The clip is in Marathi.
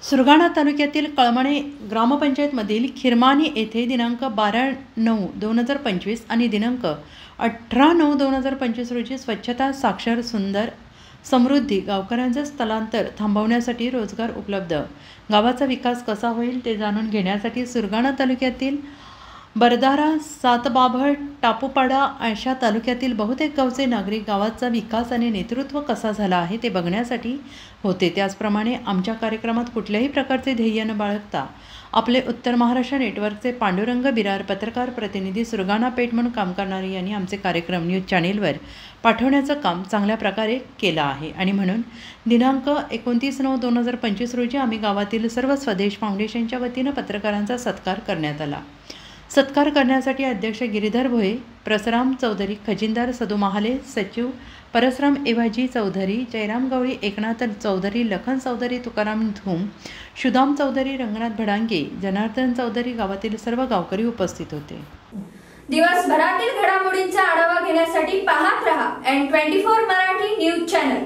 सुरगाणा तालुक्यातील कळमणे ग्रामपंचायतमधील खिरमानी येथे दिनांक 12/9/2025 आणि दिनांक 18/9/2025 रोजी स्वच्छता साक्षर सुंदर समृद्धी गावकऱ्यांचे स्थलांतर थांबवण्यासाठी रोजगार उपलब्ध गावाचा विकास कसा होईल ते जाणून घेण्यासाठी सुरगाणा तालुक्यातील बरदारा सातबाभळ टापूपाडा अशा तालुक्यातील बहुतेक गावचे नागरिक गावाचा विकास आणि नेतृत्व कसा झाला आहे ते बघण्यासाठी होते। त्याचप्रमाणे आमच्या कार्यक्रमात कुठल्याही प्रकारचे ध्येय न बाळगता आपले उत्तर महाराष्ट्र नेटवर्कचे पांडुरंग बिरार पत्रकार प्रतिनिधी सुरगाणा पेठ म्हणून काम करणारे यांनी आमचे कार्यक्रम न्यूज चॅनेलवर पाठवण्याचं काम चांगल्या प्रकारे केलं आहे आणि म्हणून दिनांक 29/9/2025 रोजी आम्ही गावातील सर्व स्वदेश फाउंडेशनच्या वतीनं पत्रकारांचा सत्कार करण्यात आला। सत्कार करण्यासाठी अध्यक्ष गिरीधर भोये, परसराम चौधरी, खजिनदार सदू महाले, सचिव परसराम एवाजी चौधरी, जयराम गवळी, एकनाथ चौधरी, लखन चौधरी, तुकाराम धूम, शुदाम चौधरी, रंगनाथ भडांगे, जनार्दन चौधरी गावातील सर्व गावकरी उपस्थित होते। दिवसभरातील घडामोडींचा आढावा घेण्यासाठी पाहत रहा N24 मराठी न्यूज चॅनल।